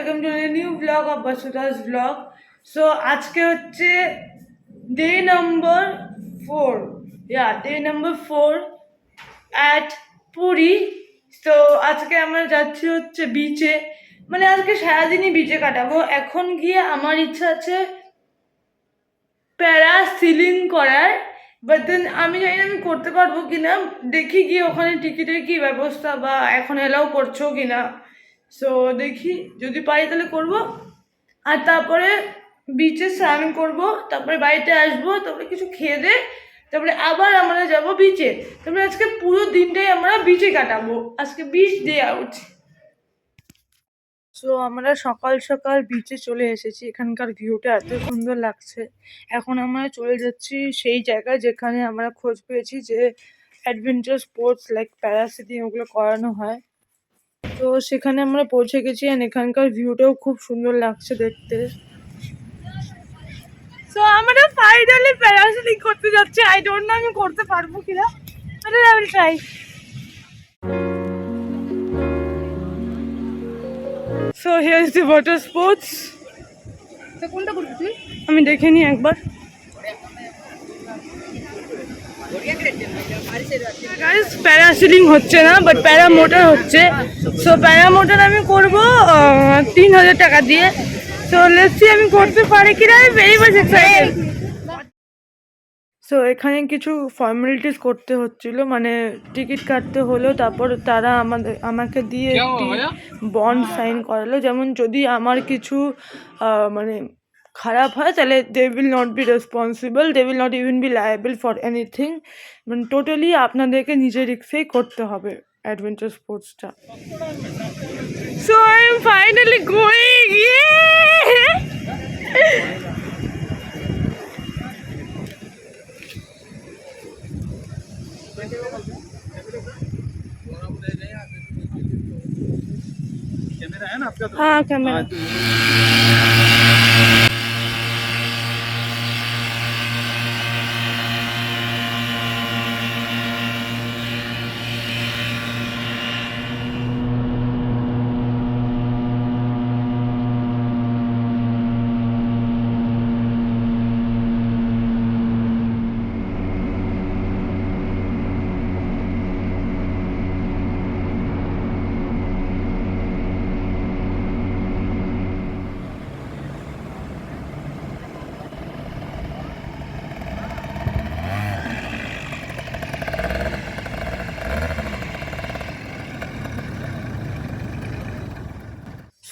Welcome to new blog of Basudas blog. So আজকে হচ্ছে day number 4, day number 4 at Puri. তো আজকে আমরা যাচ্ছি হচ্ছে বিচে, মানে আজকে সারাদিনই বিচে কাটাবো। এখন গিয়ে আমার ইচ্ছা আছে প্যারাসিলিং করার, বাট দেন আমি জানি না আমি করতে পারবো কিনা। দেখি গিয়ে ওখানে টিকিটের কি ব্যবস্থা, বা এখন এলাও করছো কিনা। সো দেখি, যদি পারি তাহলে করবো। আর তারপরে বিচে স্নান করব, তারপরে বাড়িতে আসবো, তারপরে কিছু খেয়ে দে, তারপরে আবার আমরা যাব বিচে। তারপরে আজকে পুরো দিনটাই আমরা বিচে কাটাবো। আজকে বিচ ডে আউট। সো আমরা সকাল সকাল বিচে চলে এসেছি। এখানকার ভিউটা এত সুন্দর লাগছে। এখন আমরা চলে যাচ্ছি সেই জায়গায় যেখানে আমরা খোঁজ পেয়েছি যে অ্যাডভেঞ্চার স্পোর্টস লাইক প্যারাসিলিং ওগুলো করানো হয়। তো সেখানে আমরা পৌঁছে গেছি, আর এখানকার ভিউটাও খুব সুন্দর লাগছে দেখতে। তো আমরা ফাইনালি প্যারাসিলিং করতে যাচ্ছি। আই ডোন্ট নো আমি করতে পারবো কিনা, but I will try. So here is the water sports. তো কোনটা করবি তুই? আমি দেখে নিই একবার। গাইস, প্যারাসিলিং হচ্ছে না, বাট প্যারামোটর হচ্ছে। সো প্যারামোটর আমি করবো 3000 টাকা দিয়ে। সো লেটস সি আমি করতে পারি কিনা। আমি ভেরি মাচ এক্সাইটেড। সো এখানে কিছু ফর্মালিটিস করতে হচ্ছিল, মানে টিকিট কাটতে হলো, তারপর তারা আমাকে দিয়ে বন্ড সাইন করালো। যেমন যদি আমার কিছু মানে খারাপ হয় তাহলে they will not be responsible, they will not even be liable for anything. মানে টোটালি আপনাদেরকে নিজের রিস্কেই করতে হবে অ্যাডভেঞ্চার স্পোর্টসটা। So I am finally going. Camera है ना आपका? हाँ, कैमरा।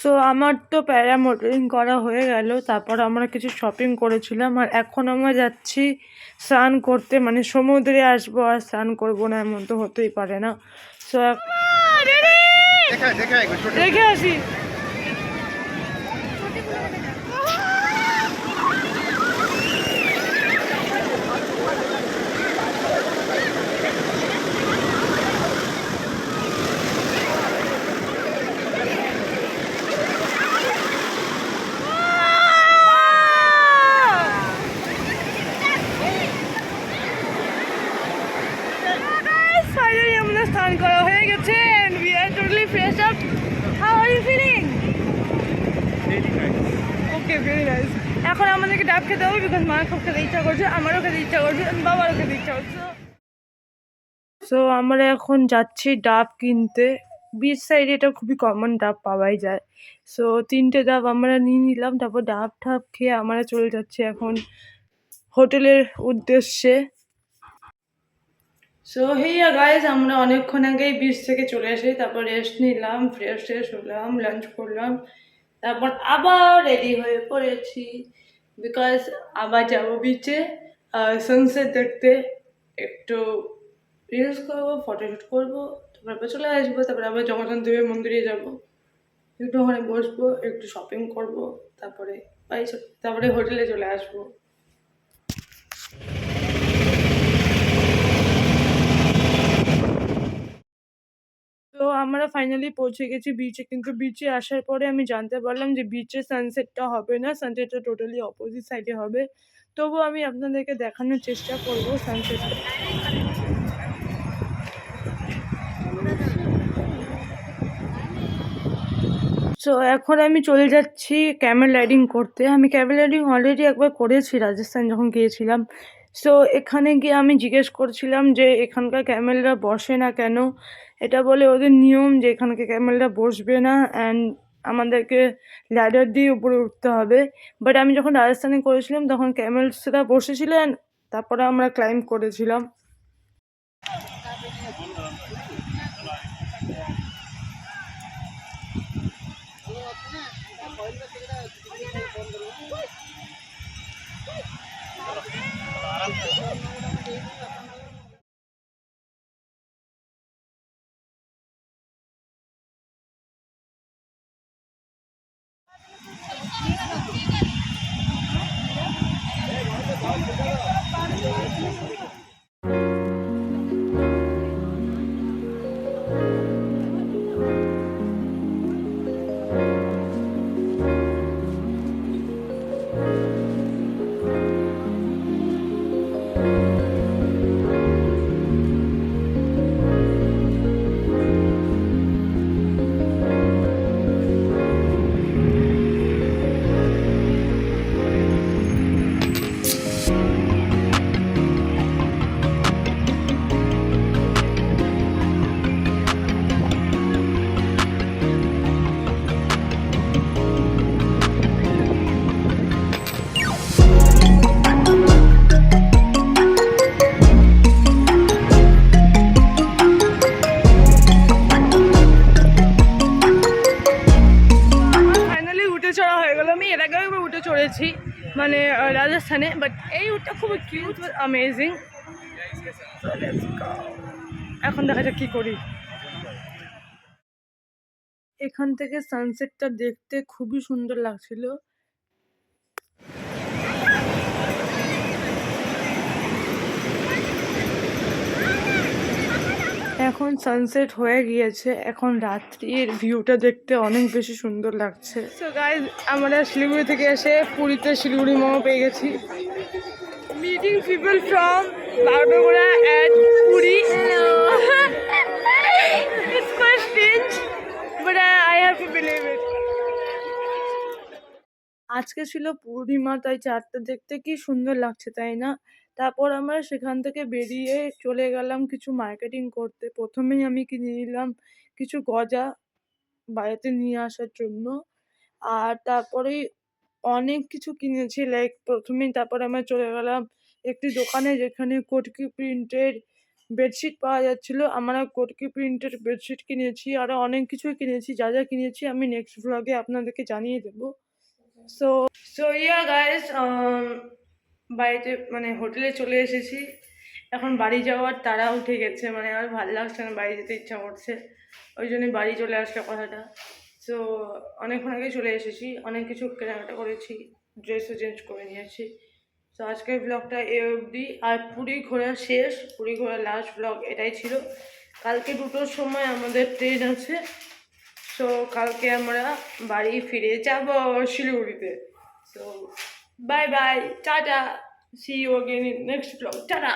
সো আমার তো প্যারামোটরিং করা হয়ে গেল। তারপর আমরা কিছু শপিং করেছিলাম, আর এখন আমরা যাচ্ছি স্নান করতে। মানে সমুদ্রে আসবো আর স্নান করবো না, এমন তো হতেই পারে না। সো দেখে আসি। স্নান করা হয়ে গেছে and we are totally fresh up. How are you feeling? Very nice. Okay, very nice. এখন আমাদেরকে ডাব খেতে হবে, বিকজ মা খুব খেতে ইচ্ছা করছে, আমারও খেতে ইচ্ছা করছে, বাবারও খেতে ইচ্ছা করছে। সো আমরা এখন যাচ্ছি ডাব কিনতে। বিচ সাইডে এটা খুবই কমন, ডাব পাওয়াই যায়। সো 3টে ডাব আমরা নিয়ে নিলাম, তারপর ডাব ঠাব খেয়ে আমরা চলে যাচ্ছি এখন হোটেলের উদ্দেশ্যে। সো হেইয়া গাইজ, আমরা অনেকক্ষণ আগেই বিচ থেকে চলে আসি, তারপর রেস্ট নিলাম, ফ্রেশ হলাম, লাঞ্চ করলাম, তারপর আবার রেডি হয়ে পড়েছি, বিকজ আবার যাবো বিচে সানসেট দেখতে। একটু রিলস করবো, ফটোশ্যুট করবো, তারপর চলে আসবো। তারপরে আবার জগন্নাথ দেবের মন্দিরে যাবো, একটু ওখানে বসবো, একটু শপিং করবো, তারপরে তারপরে হোটেলে চলে আসবো। তো আমরা ফাইনালি পৌঁছে গেছি বিচে, কিন্তু বিচে আসার পরে আমি জানতে পারলাম যে বিচে সানসেটটা হবে না, সানসেটটা টোটালি অপোজিট সাইডে হবে। তবু আমি আপনাদেরকে দেখানোর চেষ্টা করবো সানসেটটা। সো এখন আমি চলে যাচ্ছি ক্যামেল রাইডিং করতে। আমি ক্যামেল রাইডিং অলরেডি একবার করেছি রাজস্থান যখন গিয়েছিলাম। সো এখানে গিয়ে আমি জিজ্ঞেস করছিলাম যে এখানকার ক্যামেলরা বসে না কেন। এটা বলে ওদের নিয়ম যে এখানকার ক্যামেলরা বসবে না অ্যান্ড আমাদেরকে ল্যাডার দিয়ে উপরে উঠতে হবে। বাট আমি যখন রাজস্থানে করেছিলাম তখন ক্যামেলসরা বসেছিলেন, তারপরে আমরা ক্লাইম্ব করেছিলাম। চড়েছি মানে রাজস্থানে, বাট এই উটটা খুবই কিউট, অ্যামেজিং। এখন দেখা যাক কি করি। এখান থেকে সানসেটটা দেখতে খুবই সুন্দর লাগছিল। এখন সানসেট হয়ে গিয়েছে, এখন রাত্রির ভিউটা দেখতে অনেক বেশি সুন্দর লাগছে। সো গাইজ, আমরা শিলিগুড়ি থেকে এসে পুরীতে শিলিগুড়ি মোমো পেয়ে গেছি। Meeting people from Bagdogra at Puri. It's quite strange, but I have to believe it. আজকে ছিল পূর্ণিমা, তাই চাঁদটা দেখতে কি সুন্দর লাগছে, তাই না? তারপর আমরা সেখান থেকে বেরিয়ে চলে গেলাম কিছু মার্কেটিং করতে। প্রথমেই আমি কিনে নিলাম কিছু গজা বাড়িতে নিয়ে আসার জন্য, আর তারপরেই অনেক কিছু কিনেছি। লাইক প্রথমেই তারপরে আমরা চলে গেলাম একটি দোকানে যেখানে কটকি প্রিন্টের বেডশিট পাওয়া যাচ্ছিলো। আমরা কটকি প্রিন্টের বেডশিট কিনেছি, আরও অনেক কিছুই কিনেছি। যা যা কিনেছি আমি নেক্সট ব্লগে আপনাদেরকে জানিয়ে দেবো। সো ইয়া গাইস, বাড়িতে মানে হোটেলে চলে এসেছি। এখন বাড়ি যাওয়ার তাড়া উঠে গেছে, মানে আর ভালো লাগছে না, বাড়ি যেতে ইচ্ছা করছে, ওই জন্যই বাড়ি চলে আসলো কথাটা। সো অনেকক্ষণ আগে চলে এসেছি, অনেক কিছু কেনাকাটা করেছি, ড্রেসও চেঞ্জ করে নিয়েছি। তো আজকের ব্লগটা এ অবধি। আর পুরী ঘোরা শেষ, পুরী ঘোরার লাস্ট ব্লগ এটাই ছিল। কালকে 2টোর সময় আমাদের ট্রেন আছে। সো কালকে আমরা বাড়ি ফিরে যাব শিলিগুড়িতে। So bye bye, tata, see you again in next vlog, tata.